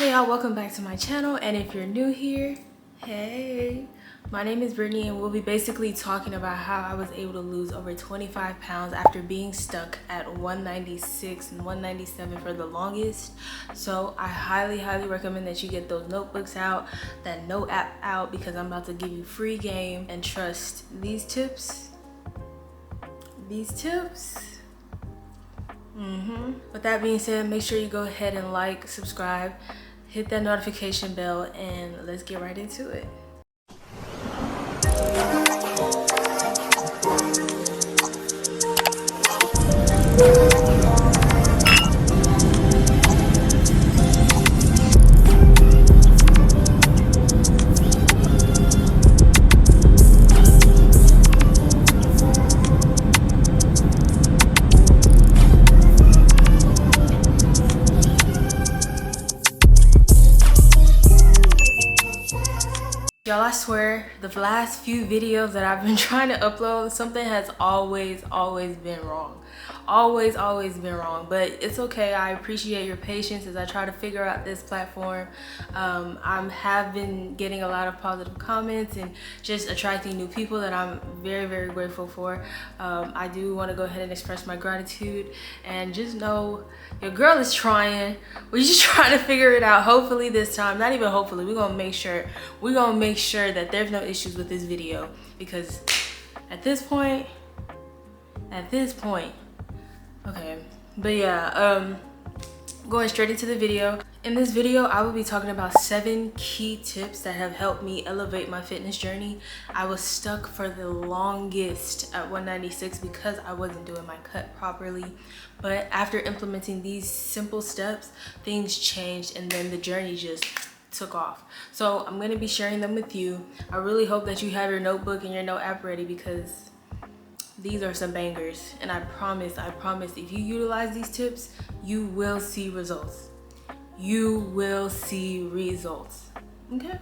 Hey y'all, welcome back to my channel, and if you're new here, hey, my name is Brittany and we'll be basically talking about how I was able to lose over 25 pounds after being stuck at 196 and 197 for the longest. So I highly recommend that you get those notebooks out, that note app out, because I'm about to give you free game. And trust, these tips with that being said, make sure you go ahead and like, subscribe, hit that notification bell, and let's get right into it. Y'all, I swear, the last few videos that I've been trying to upload, something has always been wrong. Always been wrong, but it's okay. I appreciate your patience as I try to figure out this platform. I have been getting a lot of positive comments and just attracting new people that I'm very grateful for. I do want to go ahead and express my gratitude, and just know your girl is trying. We're just trying to figure it out. Hopefully this time, not even hopefully, we're gonna make sure that there's no issues with this video, because at this point, okay. But yeah, going straight into the video. In this video, I will be talking about 7 key tips that have helped me elevate my fitness journey. I was stuck for the longest at 196 because I wasn't doing my cut properly. But after implementing these simple steps, things changed, and then the journey just took off. So I'm going to be sharing them with you. I really hope that you have your notebook and your note app ready, because these are some bangers, and I promise, if you utilize these tips, you will see results. Okay.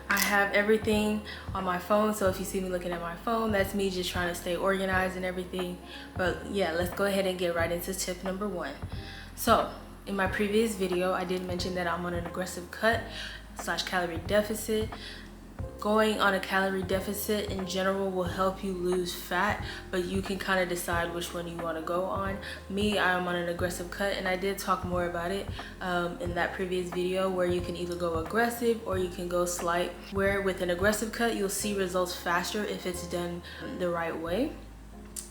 I have everything on my phone, so if you see me looking at my phone, that's me just trying to stay organized and everything. But yeah, let's go ahead and get right into tip number 1. So in my previous video, I did mention that I'm on an aggressive cut / calorie deficit. Going on a calorie deficit in general will help you lose fat, but you can kind of decide which one you want to go on. Me, I'm on an aggressive cut, and I did talk more about it in that previous video, where you can either go aggressive or you can go slight, where with an aggressive cut you'll see results faster if it's done the right way.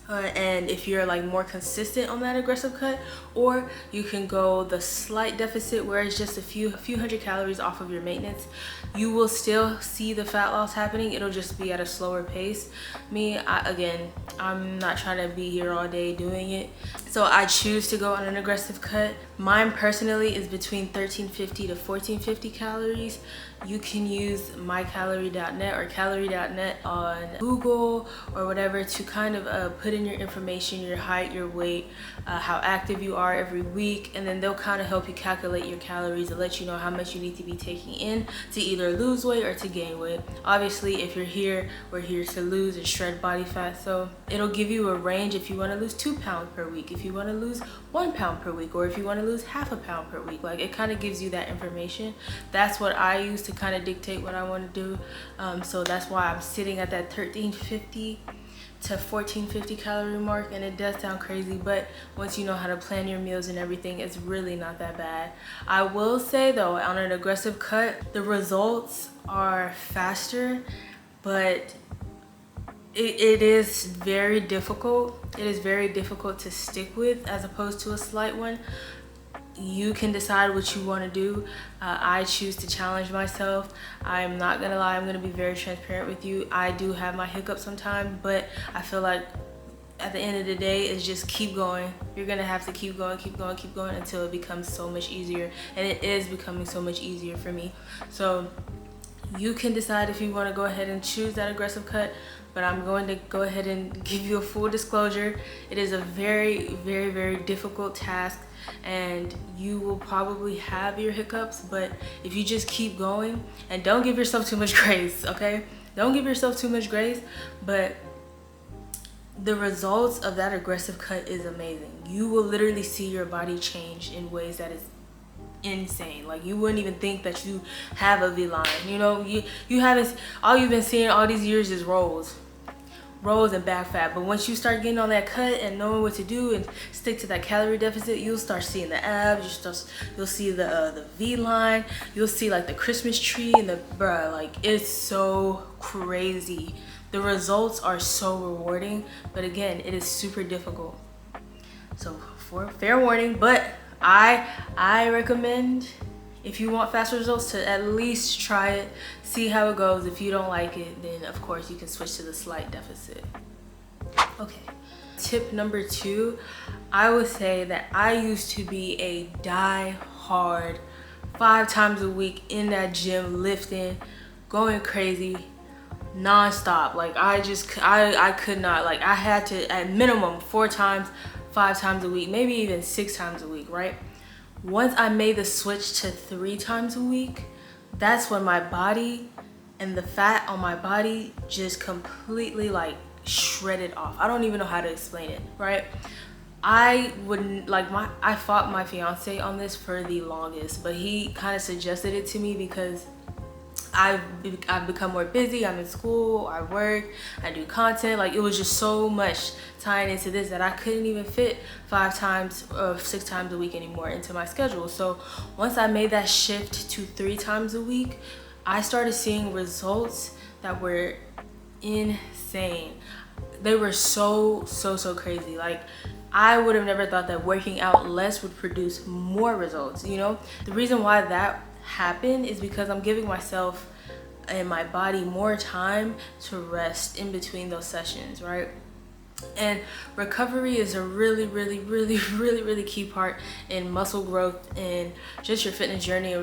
And if you're like more consistent on that aggressive cut, or you can go the slight deficit, where it's just a few hundred calories off of your maintenance. You will still see the fat loss happening, it'll just be at a slower pace. Me, I'm not trying to be here all day doing it, so I choose to go on an aggressive cut. Mine personally is between 1350 to 1450 calories. You can use mycalorie.net or calorie.net on Google or whatever to kind of put in your information, your height, your weight, how active you are every week, and then they'll kind of help you calculate your calories and let you know how much you need to be taking in to either lose weight or to gain weight. Obviously, if you're here, we're here to lose and shred body fat, so it'll give you a range if you want to lose 2 pounds per week, if you want to lose 1 pound per week, or if you want to lose half a pound per week. Like, it kind of gives you that information. That's what I use to kind of dictate what I want to do. So that's why I'm sitting at that 1350 to 1450 calorie mark, and it does sound crazy, but once you know how to plan your meals and everything, it's really not that bad. I will say though, on an aggressive cut, the results are faster, but it is very difficult. It is very difficult to stick with, as opposed to a slight one. You can decide what you want to do. I choose to challenge myself. I'm not gonna lie, I'm gonna be very transparent with you. I do have my hiccups sometimes, but I feel like at the end of the day, it's just keep going. You're gonna have to keep going until it becomes so much easier, and it is becoming so much easier for me. So you can decide if you want to go ahead and choose that aggressive cut, but I'm going to go ahead and give you a full disclosure. It is a very difficult task, and you will probably have your hiccups, but if you just keep going, and don't give yourself too much grace, okay? Don't give yourself too much grace, but the results of that aggressive cut is amazing. You will literally see your body change in ways that is insane. Like you wouldn't even think that you have a V-line. You know, you haven't, all you've been seeing all these years is rolls and back fat. But once you start getting on that cut and knowing what to do and stick to that calorie deficit, you'll start seeing the abs. You'll see the V-line. You'll see like the Christmas tree and the bruh. Like it's so crazy. The results are so rewarding, but again, it is super difficult. So for fair warning, but I recommend, if you want fast results, to at least try it, see how it goes. If you don't like it, then of course you can switch to the slight deficit. Okay, tip number 2, I would say that I used to be a die-hard 5 times a week in that gym, lifting, going crazy, non-stop. Like I could not, like I had to at minimum 4 times, 5 times a week, maybe even 6 times a week, right? Once I made the switch to 3 times a week, that's when my body and the fat on my body just completely like shredded off. I don't even know how to explain it, right? I wouldn't like I fought my fiance on this for the longest, but he kind of suggested it to me because I've become more busy. I'm in school, I work, I do content. Like it was just so much tying into this that I couldn't even fit 5 times or 6 times a week anymore into my schedule. So once I made that shift to 3 times a week, I started seeing results that were insane. They were so crazy. Like I would have never thought that working out less would produce more results, you know? The reason why that happened is because I'm giving myself and my body more time to rest in between those sessions, right? And recovery is a really key part in muscle growth and just your fitness journey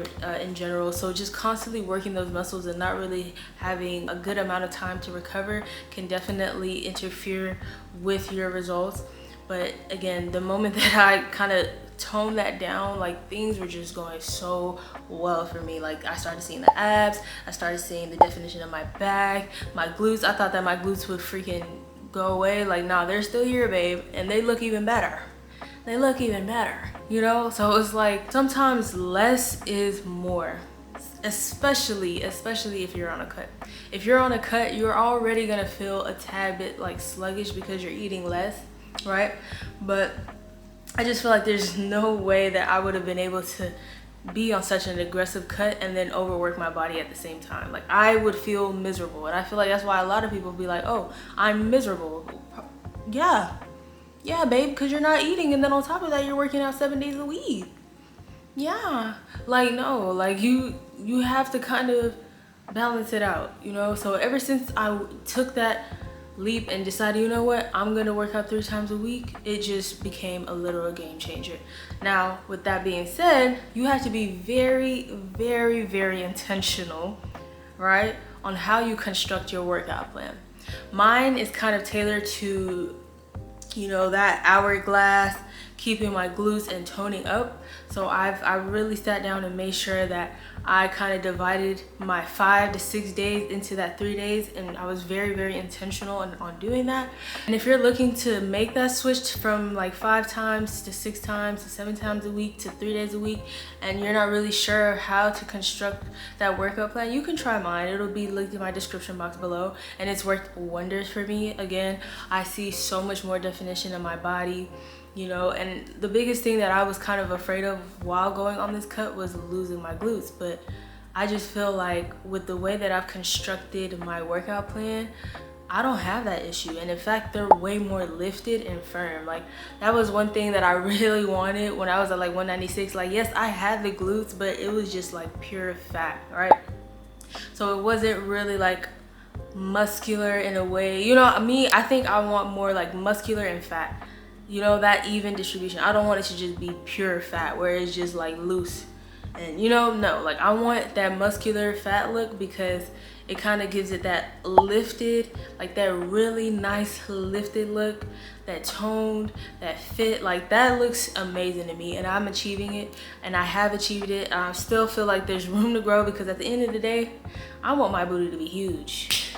in general. So just constantly working those muscles and not really having a good amount of time to recover can definitely interfere with your results. But again, the moment that I kind of tone that down, like things were just going so well for me. Like I started seeing the abs, I started seeing the definition of my back, my glutes. I thought that my glutes would freaking go away. Like nah, they're still here, babe, and they look even better. They look even better, you know? So it's like sometimes less is more, especially if you're on a cut. If you're on a cut, you're already gonna feel a tad bit like sluggish because you're eating less, right? But I just feel like there's no way that I would have been able to be on such an aggressive cut and then overwork my body at the same time. Like I would feel miserable, and I feel like that's why a lot of people be like, oh, I'm miserable. Yeah, babe, because you're not eating, and then on top of that you're working out 7 days a week. Yeah, like no, like you have to kind of balance it out, you know? So ever since I took that leap and decided, you know what, I'm gonna work out 3 times a week, it just became a literal game changer. Now, with that being said, you have to be very intentional, right, on how you construct your workout plan. Mine is kind of tailored to, you know, that hourglass, keeping my glutes and toning up. So I really sat down and made sure that I kind of divided my 5 to 6 days into that 3 days, and I was very intentional on doing that. And if you're looking to make that switch from like 5 times to 6 times to 7 times a week to 3 days a week, and you're not really sure how to construct that workout plan, you can try mine. It'll be linked in my description box below, and it's worked wonders for me. Again, I see so much more definition in my body, you know, and the biggest thing that I was kind of afraid of while going on this cut was losing my glutes. But I just feel like with the way that I've constructed my workout plan, I don't have that issue. And in fact, they're way more lifted and firm. Like that was one thing that I really wanted when I was at like 196. Like yes, I had the glutes, but it was just like pure fat, right? So it wasn't really like muscular in a way, you know. Me, I think I want more like muscular and fat, you know, that even distribution. I don't want it to just be pure fat where it's just like loose and, you know, no, like I want that muscular fat look because it kind of gives it that lifted, like that really nice lifted look, that toned, that fit. Like that looks amazing to me, and I'm achieving it, and I have achieved it. I still feel like there's room to grow because at the end of the day, I want my booty to be huge.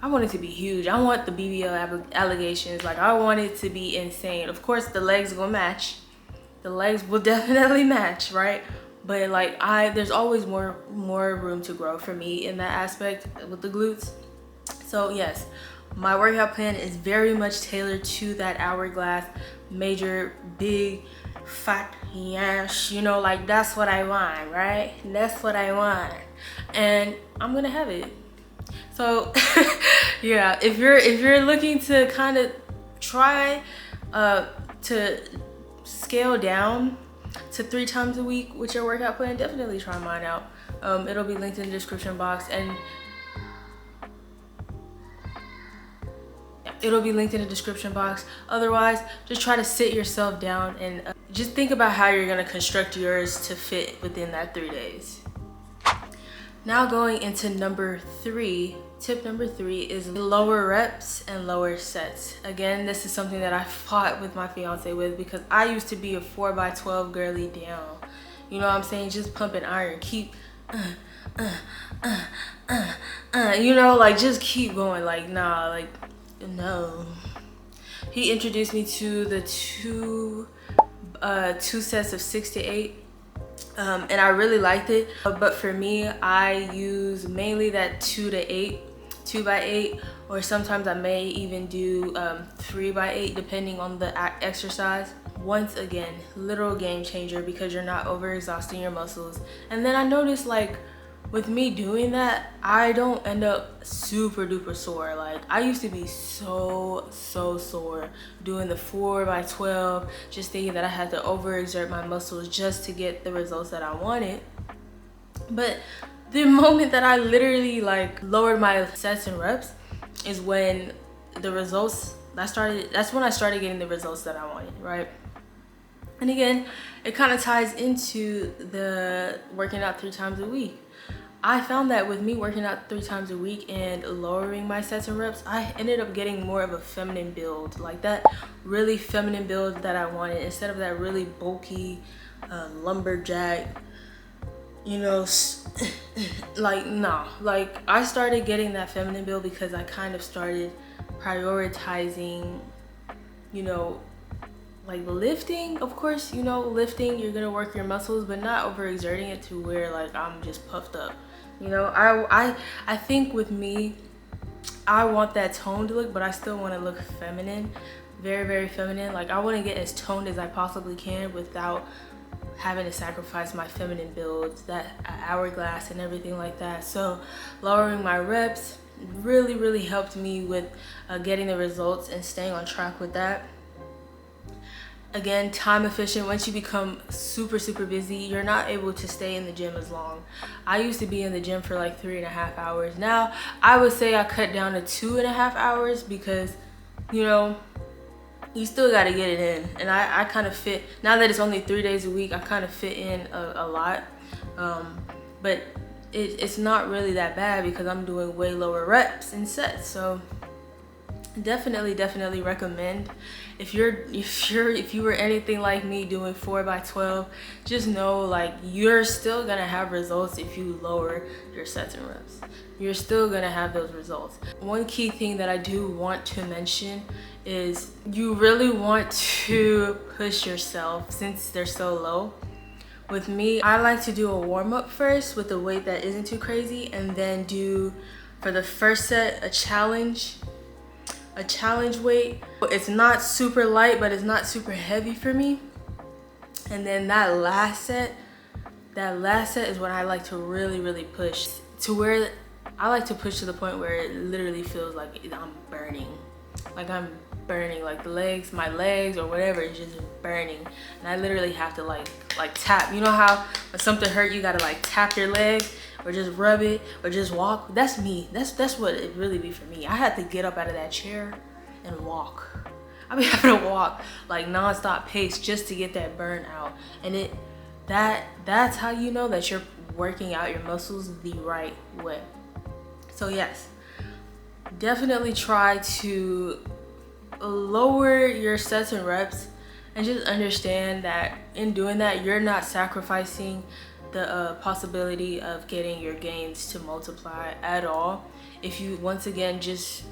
I want it to be huge. I want the BBL allegations. Like I want it to be insane. Of course, the legs gonna match, The legs will definitely match, right? But like there's always more room to grow for me in that aspect with the glutes. So yes, my workout plan is very much tailored to that hourglass, major, big, fat yes, you know, like that's what I want, right? That's what I want, and I'm gonna have it. So yeah, if you're looking to kind of try to scale down to 3 times a week with your workout plan, definitely try mine out. It'll be linked in the description box, and it'll be linked in the description box. Otherwise, just try to sit yourself down and just think about how you're gonna construct yours to fit within that 3 days. Now going into number 3, tip number 3 is lower reps and lower sets. Again, this is something that I fought with my fiance with, because I used to be a 4x12 girly down. You know what I'm saying? Just pumping iron, keep, you know, like just keep going. Like nah, like no. He introduced me to the two sets of 6 to 8. And I really liked it, but for me, I use mainly that 2 to 8, 2x8, or sometimes I may even do 3x8 depending on the exercise. Once again, literal game changer, because you're not overexhausting your muscles. And then I noticed, like, with me doing that, I don't end up super duper sore. Like I used to be so sore doing the 4x12, just thinking that I had to overexert my muscles just to get the results that I wanted. But the moment that I literally like lowered my sets and reps is when the results that's when I started getting the results that I wanted, right? And again, it kind of ties into the working out 3 times a week. I found that with me working out 3 times a week and lowering my sets and reps, I ended up getting more of a feminine build, like that really feminine build that I wanted, instead of that really bulky lumberjack, you know, like no. Like I started getting that feminine build because I kind of started prioritizing, you know, like lifting. Of course, you know, lifting, you're gonna work your muscles, but not overexerting it to where like I'm just puffed up. You know, I think with me, I want that toned look, but I still want to look feminine, very feminine. Like I want to get as toned as I possibly can without having to sacrifice my feminine builds, that hourglass and everything like that. So lowering my reps really helped me with getting the results and staying on track with that. Again, time efficient. Once you become super busy, you're not able to stay in the gym as long. I used to be in the gym for like 3.5 hours. Now I would say I cut down to 2.5 hours, because you know, you still got to get it in. And I kind of fit, now that it's only 3 days a week, I kind of fit in a lot. But it's not really that bad because I'm doing way lower reps and sets. So definitely recommend. If you were anything like me doing 4x12, just know like you're still gonna have results if you lower your sets and reps. You're still gonna have those results. One key thing that I do want to mention is you really want to push yourself since they're so low. With me, I like to do a warm-up first with a weight that isn't too crazy, and then do, for the first set, a challenge weight. It's not super light, but it's not super heavy for me. And then that last set is when I like to really push, to where I like to push to the point where it literally feels like I'm burning. Like I'm burning, like my legs or whatever is just burning. And I literally have to like tap. You know how when something hurt, you gotta like tap your leg, or just rub it, or just walk? That's me. That's what it really be for me. I had to get up out of that chair and walk. I be having to walk like non-stop pace just to get that burn out. And that's how you know that you're working out your muscles the right way. So yes, definitely try to lower your sets and reps, and just understand that in doing that, you're not sacrificing the possibility of getting your gains to multiply at all. If you, once again, just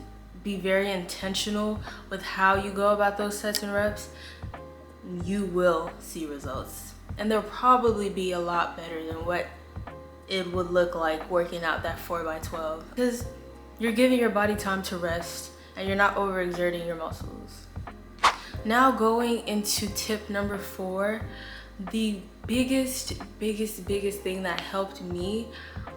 be very intentional with how you go about those sets and reps. you will see results. And they'll probably be a lot better than what it would look like working out that 4x12, because you're giving your body time to rest and you're not overexerting your muscles. Now going into tip number 4, the biggest thing that helped me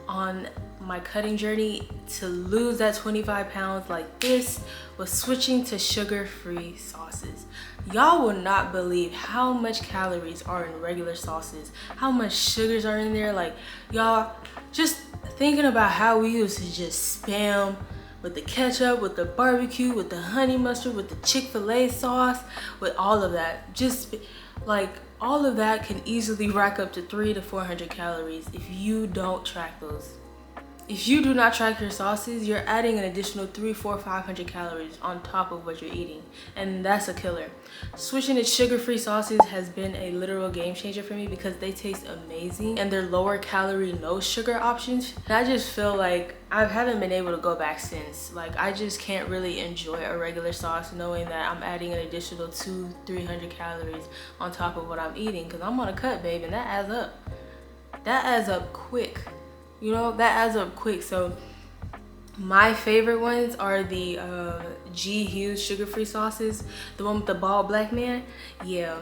on my cutting journey to lose that 25 pounds like this was switching to sugar-free sauces. Y'all will not believe how much calories are in regular sauces, how much sugars are in there. Like, y'all, just thinking about how we used to just spam with the ketchup, with the barbecue, with the honey mustard, with the Chick-fil-A sauce, with all of that. Just like, all of that can easily rack up to 300 to 400 calories if you don't track those. If you do not track your sauces, you're adding an additional 300, 400, 500 calories on top of what you're eating, and that's a killer. Switching to sugar-free sauces has been a literal game changer for me because they taste amazing and they're lower calorie, no sugar options. And I just feel like I haven't been able to go back since. Like, I just can't really enjoy a regular sauce knowing that I'm adding an additional 200-300 calories on top of what I'm eating, because I'm on a cut, babe, and that adds up. That adds up quick. You know, that adds up quick. So my favorite ones are the G Hughes sugar-free sauces, the one with the bald black man. Yeah,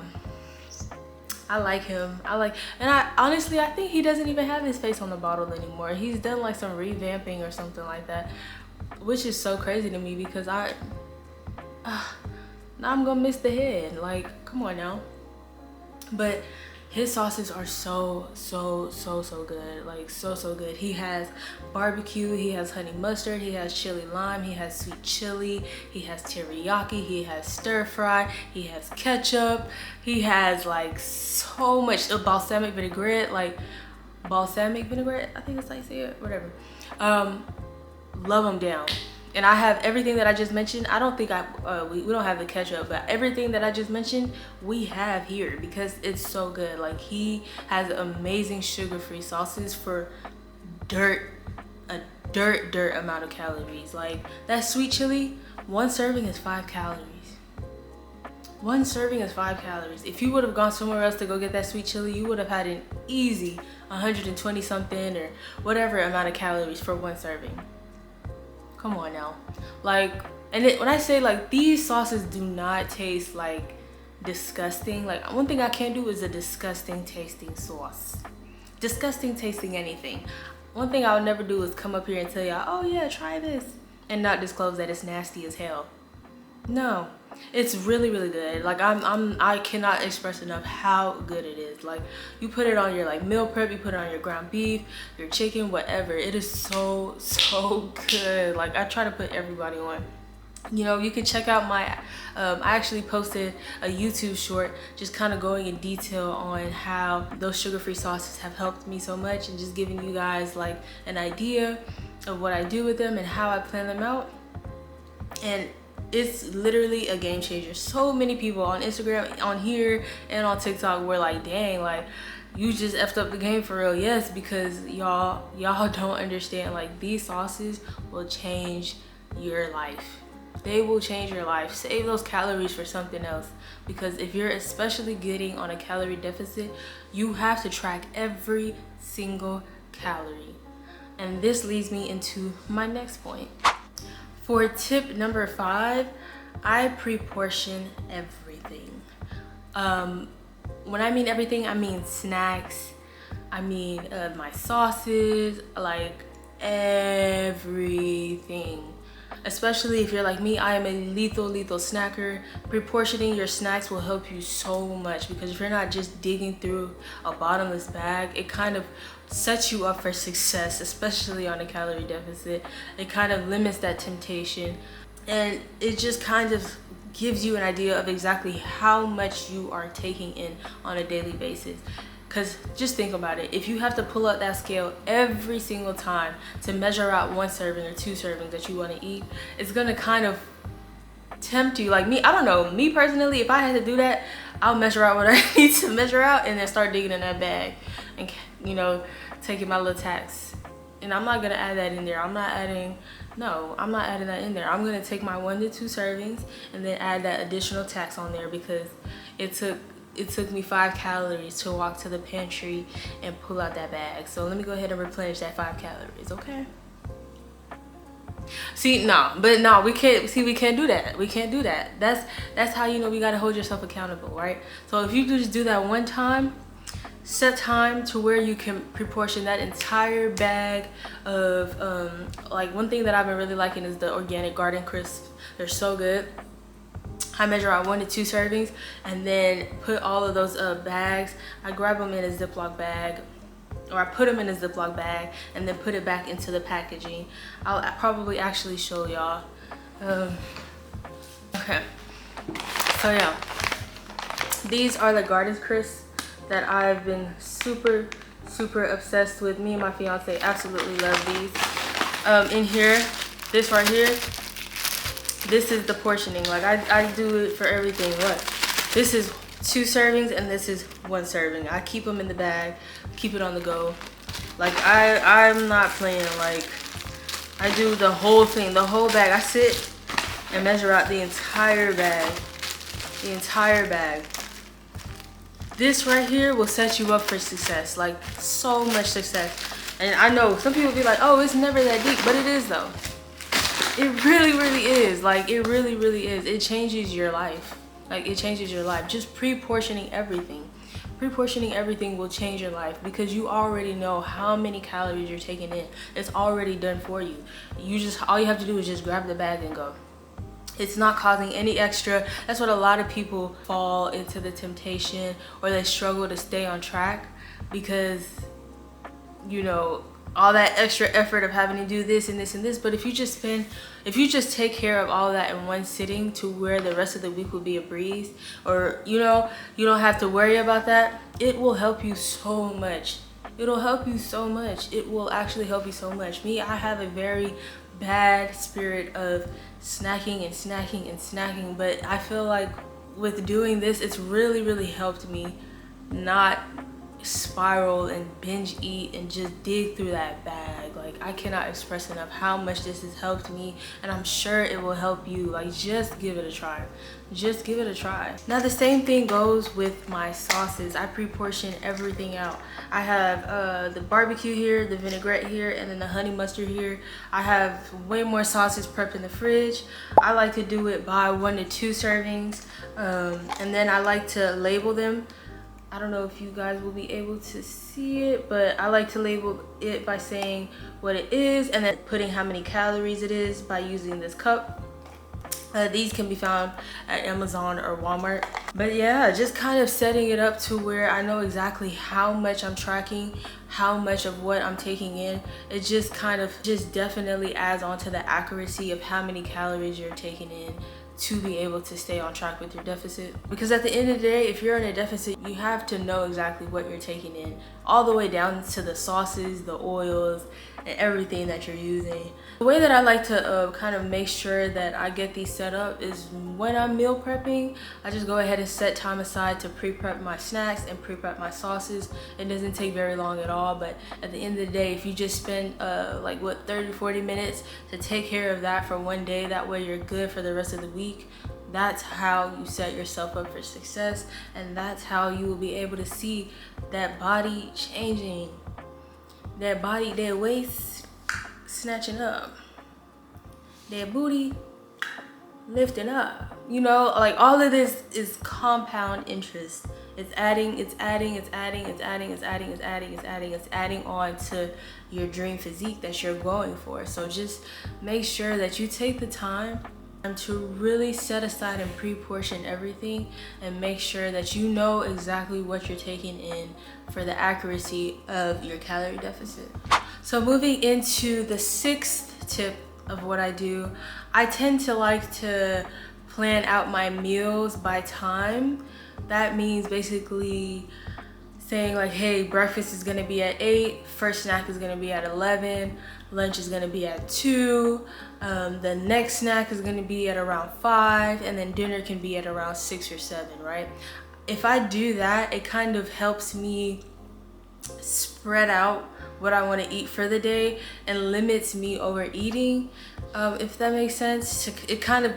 I like him. And I honestly, I think he doesn't even have his face on the bottle anymore. He's done like some revamping or something like that, which is so crazy to me because now I'm gonna miss the head. Like, come on now. But his sauces are so good. Like, so good. He has barbecue, he has honey mustard, he has chili lime, he has sweet chili, he has teriyaki, he has stir fry, he has ketchup, he has like so much balsamic vinaigrette, I think that's how you say it, whatever. Love them down. And I have everything that I just mentioned. I don't think we don't have the ketchup, but everything that I just mentioned we have here because it's so good. Like, he has amazing sugar-free sauces for a dirt amount of calories. Like, that sweet chili, one serving is 5 calories. One serving is 5 calories. If you would have gone somewhere else to go get that sweet chili, you would have had an easy 120 something or whatever amount of calories for one serving. Come on now. Like, and when I say, like, these sauces do not taste like disgusting. Like, one thing I can't do is a disgusting tasting sauce. Disgusting tasting anything. One thing I would never do is come up here and tell y'all, oh yeah, try this, and not disclose that it's nasty as hell. No, it's really good. Like, I cannot express enough how good it is. Like, you put it on your like meal prep, you put it on your ground beef, your chicken, whatever. It is so good. Like, I try to put everybody on. You know, you can check out my I actually posted a YouTube short just kind of going in detail on how those sugar-free sauces have helped me so much, and just giving you guys like an idea of what I do with them and how I plan them out. And it's literally a game changer. So many people on Instagram, on here, and on TikTok were like, dang, like, you just effed up the game for real. Yes, because y'all don't understand. Like, these sauces will change your life. They will change your life. Save those calories for something else, because if you're especially getting on a calorie deficit, you have to track every single calorie. And this leads me into my next point. For tip number 5, I pre-portion everything. When I mean everything, I mean snacks, I mean my sauces, like everything. Especially if you're like me, I am a lethal snacker. Pre-portioning your snacks will help you so much, because if you're not just digging through a bottomless bag, it kind of sets you up for success, especially on a calorie deficit. It kind of limits that temptation, and it just kind of gives you an idea of exactly how much you are taking in on a daily basis. Because just think about it. If you have to pull up that scale every single time to measure out 1 serving or 2 servings that you want to eat, it's going to kind of tempt you. Like me, I don't know, me personally, if I had to do that, I'll measure out what I need to measure out and then start digging in that bag and, you know, taking my little tax. And I'm not going to add that in there. I'm not adding that in there. I'm going to take my 1 to 2 servings and then add that additional tax on there, because it took it took me 5 calories to walk to the pantry and pull out that bag. So let me go ahead and replenish that 5 calories, okay? See, we can't do that. We can't do that. That's how you know we gotta hold yourself accountable, right? So if you just do that one time, set time to where you can proportion that entire bag of like, one thing that I've been really liking is the organic garden crisps. They're so good. I measure out 1 to 2 servings and then put all of those bags. I grab them in a Ziploc bag, or I put them in a Ziploc bag and then put it back into the packaging. I'll probably actually show y'all. Okay, so yeah, these are the garden crisps that I've been super obsessed with. Me and my fiance absolutely love these. In here, this right here, this is the portioning. Like I do it for everything. What? This is 2 servings and this is 1 serving. I keep them in the bag, keep it on the go. Like I'm not playing. Like I do the whole thing, the whole bag. I sit and measure out the entire bag, the entire bag. This right here will set you up for success, like so much success. And I know some people be like, oh, it's never that deep, but it is though. It really is. Like it really is. It changes your life. Like it changes your life. Just pre-portioning everything. Pre-portioning everything will change your life because you already know how many calories you're taking in. It's already done for you. All you have to do is just grab the bag and go. It's not causing any extra. That's what a lot of people fall into the temptation, or they struggle to stay on track because, you know, all that extra effort of having to do this and this and this. But if you just take care of all that in one sitting to where the rest of the week will be a breeze, or you know, you don't have to worry about that, it will help you so much. It'll help you so much. It will actually help you so much. Me, I have a very bad spirit of snacking, but I feel like with doing this, it's really helped me not spiral and binge eat and just dig through that bag. Like I cannot express enough how much this has helped me, and I'm sure it will help you. Like just give it a try. Just give it a try. Now the same thing goes with my sauces. I pre-portion everything out. I have the barbecue here, the vinaigrette here, and then the honey mustard here. I have way more sauces prepped in the fridge. I like to do it by 1 to 2 servings, and then I like to label them. I don't know if you guys will be able to see it, but I like to label it by saying what it is and then putting how many calories it is by using this cup. These can be found at Amazon or Walmart. But yeah, just kind of setting it up to where I know exactly how much I'm tracking, how much of what I'm taking in. It just kind of definitely adds on to the accuracy of how many calories you're taking in to be able to stay on track with your deficit. Because at the end of the day, if you're in a deficit, you have to know exactly what you're taking in, all the way down to the sauces, the oils, and everything that you're using. The way that I like to kind of make sure that I get these set up is when I'm meal prepping, I just go ahead and set time aside to pre-prep my snacks and pre-prep my sauces. It doesn't take very long at all, but at the end of the day, if you just spend like 30-40 minutes to take care of that for one day, that way you're good for the rest of the week. That's how you set yourself up for success, and that's how you will be able to see that body changing, that body, that waist snatching up, that booty lifting up. You know, like all of this is compound interest. It's adding on to your dream physique that you're going for. So just make sure that you take the time to really set aside and pre-portion everything, and make sure that you know exactly what you're taking in for the accuracy of your calorie deficit. So moving into the 6th tip of what I do, I tend to like to plan out my meals by time. That means basically saying like, hey, breakfast is gonna be at 8, first snack is gonna be at 11, lunch is gonna be at 2, the next snack is gonna be at around 5, and then dinner can be at around 6 or 7, right? If I do that, it kind of helps me spread out what I want to eat for the day and limits me overeating, if that makes sense. It kind of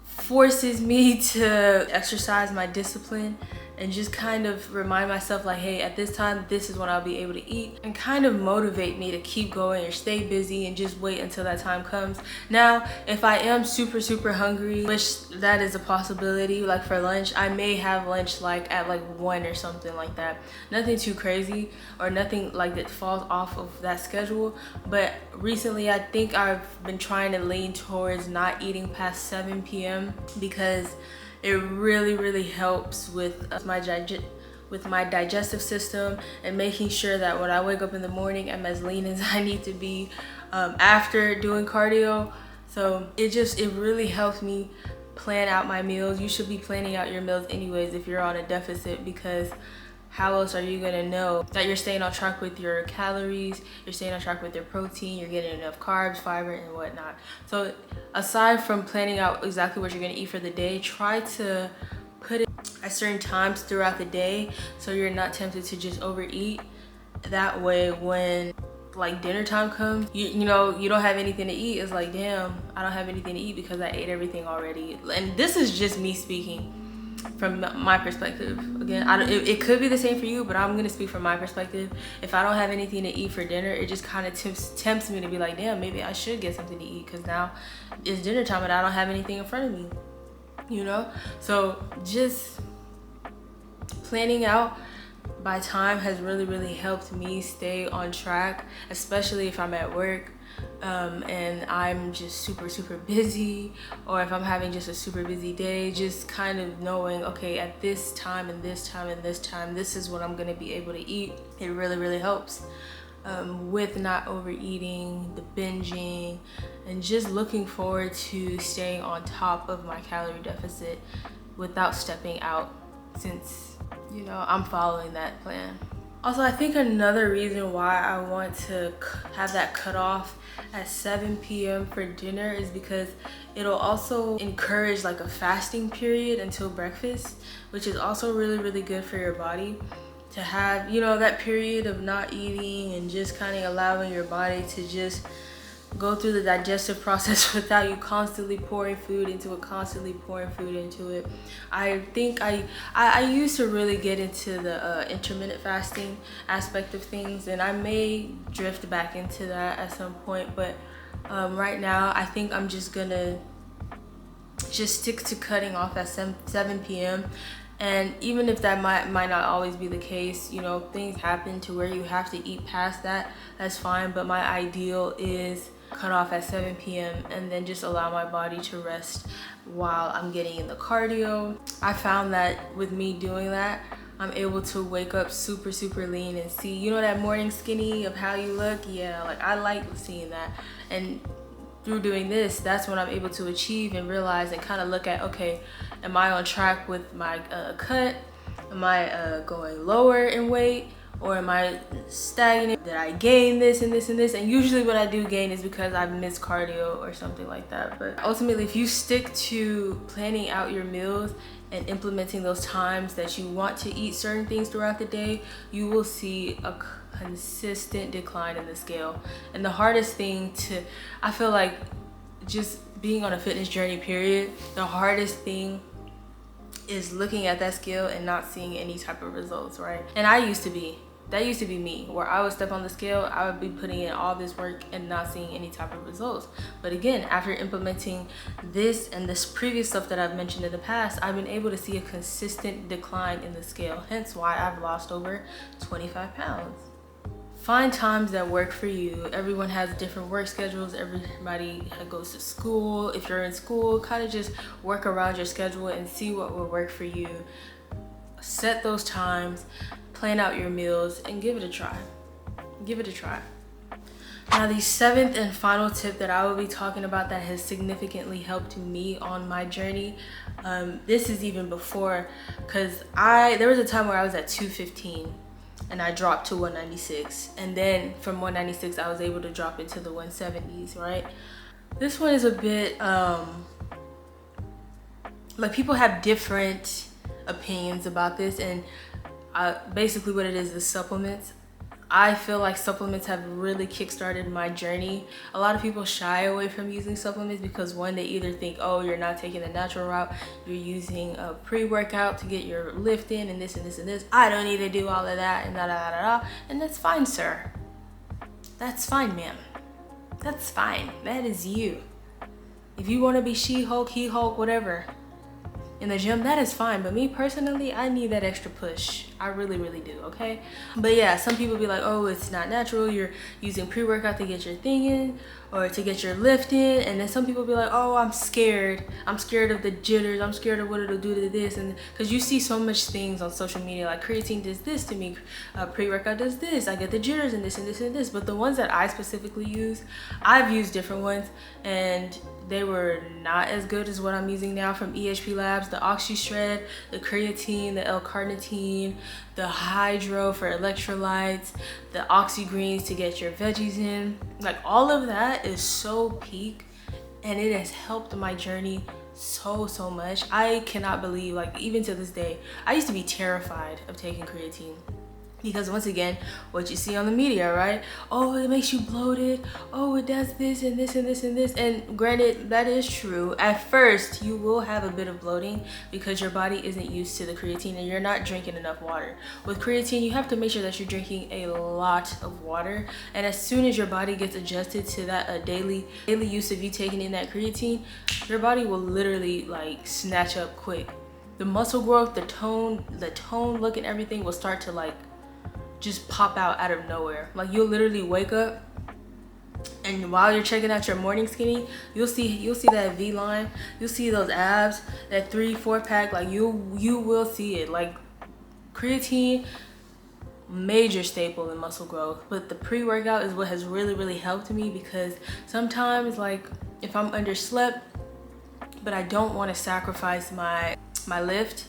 forces me to exercise my discipline and just kind of remind myself like, hey, at this time, this is when I'll be able to eat, and kind of motivate me to keep going or stay busy and just wait until that time comes. Now, if I am super hungry, which that is a possibility, like for lunch, I may have lunch like at like 1 or something like that. Nothing too crazy or nothing like that falls off of that schedule. But recently, I think I've been trying to lean towards not eating past 7 p.m. because it really helps with my digestive system, and making sure that when I wake up in the morning, I'm as lean as I need to be after doing cardio. So it really helps me plan out my meals. You should be planning out your meals anyways if you're on a deficit, because how else are you gonna know that you're staying on track with your calories, you're staying on track with your protein, you're getting enough carbs, fiber, and whatnot. So aside from planning out exactly what you're gonna eat for the day, try to put it at certain times throughout the day so you're not tempted to just overeat. That way when like dinner time comes, you know, you don't have anything to eat. It's like, damn, I don't have anything to eat because I ate everything already. And this is just me speaking from my perspective. Again, it could be the same for you, but I'm gonna speak from my perspective. If I don't have anything to eat for dinner, it just kind of tempts me to be like, damn, maybe I should get something to eat because now it's dinner time and I don't have anything in front of me, you know? So just planning out by time has really helped me stay on track, especially if I'm at work and I'm just super busy, or if I'm having just a super busy day. Just kind of knowing, okay, at this time and this time and this time, this is what I'm gonna be able to eat. It really helps with not overeating, the binging, and just looking forward to staying on top of my calorie deficit without stepping out, since, you know, I'm following that plan. Also, I think another reason why I want to have that cutoff at 7 p.m. for dinner is because it'll also encourage like a fasting period until breakfast, which is also really good for your body to have, you know, that period of not eating and just kind of allowing your body to just go through the digestive process without you constantly pouring food into it, I think I used to really get into the intermittent fasting aspect of things, and I may drift back into that at some point, but right now I think I'm just gonna stick to cutting off at 7 p.m. And even if that might not always be the case, you know, things happen to where you have to eat past that, that's fine. But my ideal is cut off at 7 p.m. and then just allow my body to rest while I'm getting in the cardio. I found that with me doing that, I'm able to wake up super lean and see, you know, that morning skinny of how you look. Yeah, like I like seeing that. And through doing this, that's when I'm able to achieve and realize and kind of look at, okay, am I on track with my cut? Am I going lower in weight? Or am I stagnant? Did I gain this and this and this? And usually when I do gain is because I've missed cardio or something like that. But ultimately, if you stick to planning out your meals and implementing those times that you want to eat certain things throughout the day, you will see a consistent decline in the scale. And the hardest thing I feel like, just being on a fitness journey period, the hardest thing is looking at that scale and not seeing any type of results, right? And that used to be me, where I would step on the scale, I would be putting in all this work and not seeing any type of results. But again, after implementing this and this previous stuff that I've mentioned in the past, I've been able to see a consistent decline in the scale, hence why I've lost over 25 pounds. Find times that work for you. Everyone has different work schedules. Everybody goes to school. If you're in school, kind of just work around your schedule and see what will work for you. Set those times, plan out your meals, and give it a try. Give it a try. Now, the seventh and final tip that I will be talking about that has significantly helped me on my journey. This is even before, because there was a time where I was at 215. And I dropped to 196, and then from 196 I was able to drop into the 170s, right? This one is a bit like, people have different opinions about this, and basically what it is supplements. I feel like supplements have really kickstarted my journey. A lot of people shy away from using supplements because one, they either think, oh, you're not taking the natural route, you're using a pre-workout to get your lift in and this and this and this. I don't need to do all of that and da da da da. And that's fine, sir. That's fine, ma'am. That's fine. That is you. If you want to be She-Hulk, He-Hulk, whatever, in the gym, that is fine. But me personally, I need that extra push. I really, really do, okay? But yeah, some people be like, oh, it's not natural. You're using pre-workout to get your thing in or to get your lift in. And then some people be like, oh, I'm scared. I'm scared of the jitters. I'm scared of what it'll do to this. And because you see so much things on social media, like creatine does this to me, pre-workout does this. I get the jitters and this and this and this. But the ones that I specifically use, I've used different ones and they were not as good as what I'm using now from EHP Labs. The Oxy Shred, the creatine, the L-carnitine, the Hydro for electrolytes, the Oxy Greens to get your veggies in. Like all of that is so peak and it has helped my journey so much. I cannot believe, like even to this day, I used to be terrified of taking creatine. Because once again, what you see on the media, right? Oh, it makes you bloated. Oh, it does this and this and this and this. And granted, that is true. At first, you will have a bit of bloating because your body isn't used to the creatine and you're not drinking enough water. With creatine, you have to make sure that you're drinking a lot of water. And as soon as your body gets adjusted to that daily use of you taking in that creatine, your body will literally like snatch up quick. The muscle growth, the tone look and everything will start to like just pop out of nowhere. Like you'll literally wake up and while you're checking out your morning skinny, you'll see that V line, you'll see those abs, that 3-4 pack, like you will see it. Like creatine, major staple in muscle growth, but the pre-workout is what has really helped me because sometimes like if I'm underslept but I don't want to sacrifice my lift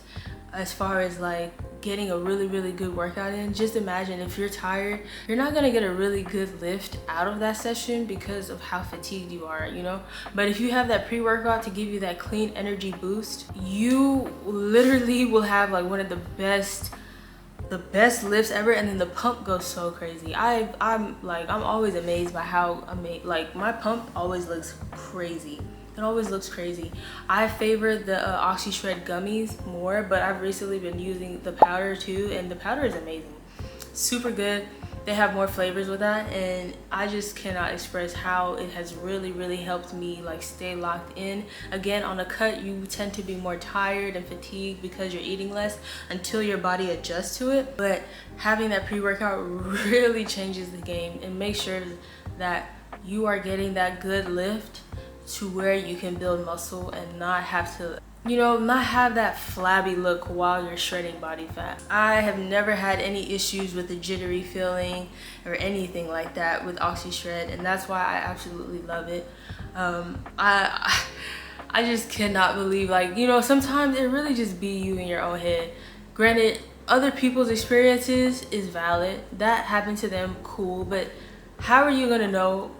as far as like getting a really good workout in. Just imagine if you're tired, you're not gonna get a really good lift out of that session because of how fatigued you are, you know? But if you have that pre-workout to give you that clean energy boost, you literally will have like one of the best lifts ever, and then the pump goes so crazy. I'm always amazed by how like my pump always looks crazy. It always looks crazy. I favor the Oxy Shred gummies more, but I've recently been using the powder too, and the powder is amazing. Super good. They have more flavors with that, and I just cannot express how it has really helped me like stay locked in. Again, on a cut, you tend to be more tired and fatigued because you're eating less until your body adjusts to it. But having that pre-workout really changes the game and makes sure that you are getting that good lift to where you can build muscle and not have to, you know, not have that flabby look while you're shredding body fat. I have never had any issues with the jittery feeling or anything like that with Oxy Shred, and that's why I absolutely love it. I just cannot believe, like, you know, sometimes it really just be you in your own head. Granted, other people's experiences is valid. That happened to them, cool, but how are you gonna know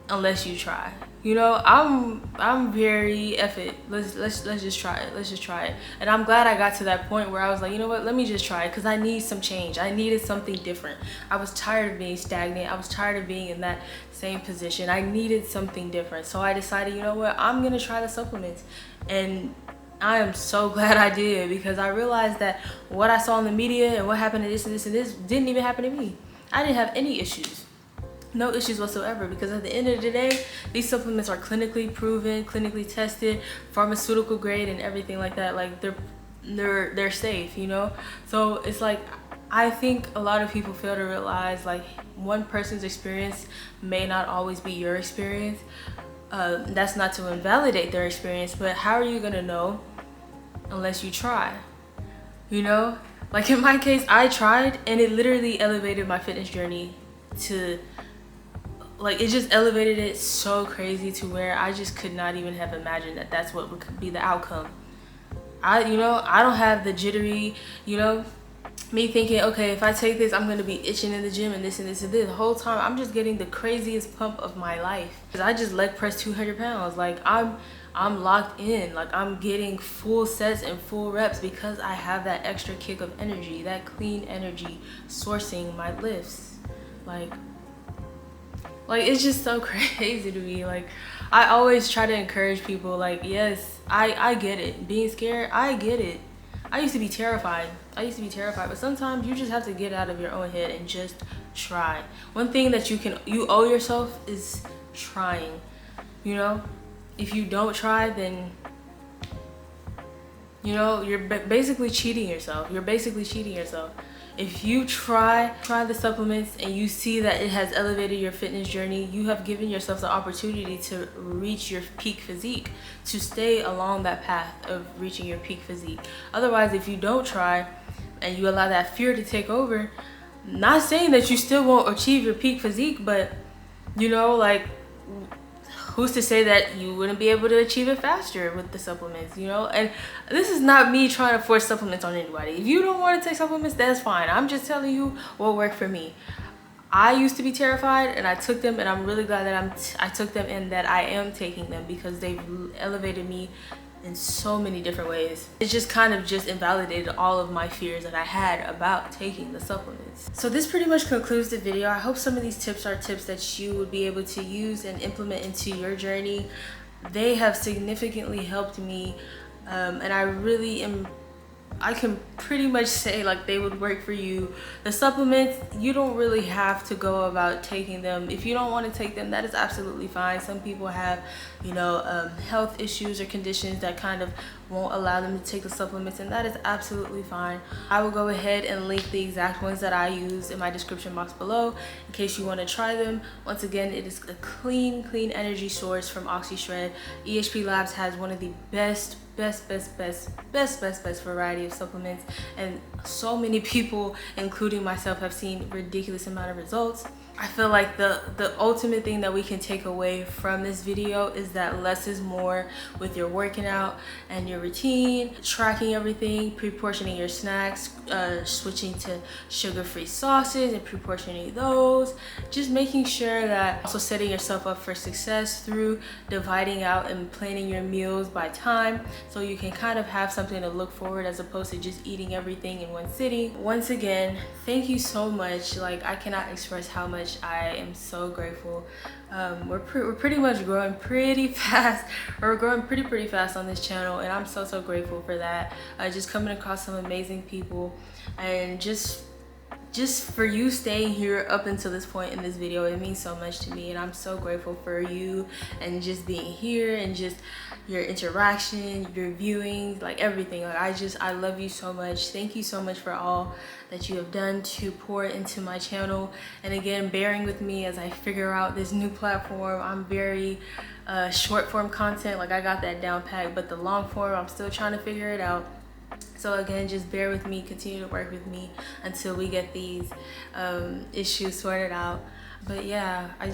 unless you try? You know, I'm very F it. Let's just try it. Let's just try it. And I'm glad I got to that point where I was like, you know what, let me just try it because I need some change. I needed something different. I was tired of being stagnant. I was tired of being in that same position. I needed something different. So I decided, you know what, I'm gonna try the supplements. And I am so glad I did because I realized that what I saw in the media and what happened to this and this and this didn't even happen to me. I didn't have any issues. No issues whatsoever, because at the end of the day, these supplements are clinically proven, clinically tested, pharmaceutical grade and everything like that. Like they're safe, you know? So it's like, I think a lot of people fail to realize like one person's experience may not always be your experience. That's not to invalidate their experience, but how are you gonna know unless you try? You know? Like in my case, I tried and it literally elevated my fitness journey to, like, it just elevated it so crazy to where I just could not even have imagined that that's what would be the outcome. I don't have the jittery, you know, me thinking, okay, if I take this, I'm gonna be itching in the gym and this and this and this. The whole time, I'm just getting the craziest pump of my life. Cause I just leg press 200 pounds. Like, I'm I'm locked in. Like, I'm getting full sets and full reps because I have that extra kick of energy, that clean energy sourcing my lifts. Like it's just so crazy to me. Like, I always try to encourage people, like, yes, I get it. Being scared, I get it. I used to be terrified. But sometimes you just have to get out of your own head and just try. One thing that you owe yourself is trying. You know, if you don't try, then, you know, you're basically cheating yourself. If you try the supplements and you see that it has elevated your fitness journey, you have given yourself the opportunity to reach your peak physique, to stay along that path of reaching your peak physique. Otherwise, if you don't try and you allow that fear to take over, not saying that you still won't achieve your peak physique, but, you know, like, who's to say that you wouldn't be able to achieve it faster with the supplements, you know? And this is not me trying to force supplements on anybody. If you don't want to take supplements, that's fine. I'm just telling you what worked for me. I used to be terrified, and I took them, and I'm really glad that I took them and that I am taking them, because they've elevated me in so many different ways. It just kind of just invalidated all of my fears that I had about taking the supplements. So this pretty much concludes the video. I hope some of these tips are tips that you would be able to use and implement into your journey. They have significantly helped me, and I can pretty much say, like, they would work for you. The supplements, you don't really have to go about taking them. If you don't want to take them, that is absolutely fine. Some people have, you know, health issues or conditions that kind of won't allow them to take the supplements, and that is absolutely fine. I will go ahead and link the exact ones that I use in my description box below in case you want to try them. Once again, it is a clean energy source from OxyShred. EHP Labs has one of the best variety of supplements, and so many people, including myself, have seen ridiculous amount of results. I feel like the ultimate thing that we can take away from this video is that less is more with your working out and your routine, tracking everything, pre-portioning your snacks, switching to sugar-free sauces and pre-portioning those, just making sure that also setting yourself up for success through dividing out and planning your meals by time, so you can kind of have something to look forward as opposed to just eating everything in one sitting. Once again, thank you so much. Like, I cannot express how much I am so grateful. We're pretty much growing pretty fast. We're growing pretty fast on this channel, and I'm so grateful for that. Just coming across some amazing people, and just for you staying here up until this point in this video, it means so much to me, and I'm so grateful for you and just being here and just your interaction, your viewing, like everything. Like, I love you so much. Thank you so much for all that you have done to pour into my channel, and again, bearing with me as I figure out this new platform. I'm very short form content, like, I got that down pat, but the long form, I'm still trying to figure it out. So again, just bear with me, continue to work with me until we get these issues sorted out. But yeah, I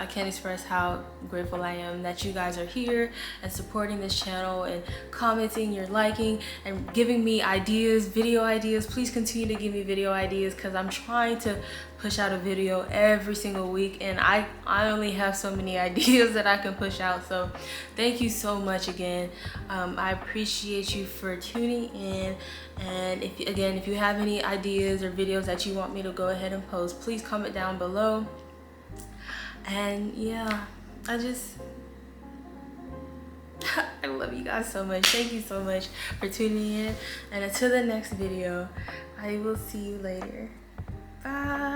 can't express how grateful I am that you guys are here and supporting this channel and commenting, you're liking and giving me ideas, video ideas. Please continue to give me video ideas, because I'm trying to push out a video every single week, and I only have so many ideas that I can push out. So thank you so much again. I appreciate you for tuning in, and if you have any ideas or videos that you want me to go ahead and post, please comment down below. And yeah, I love you guys so much. Thank you so much for tuning in, and until the next video, I will see you later. Bye.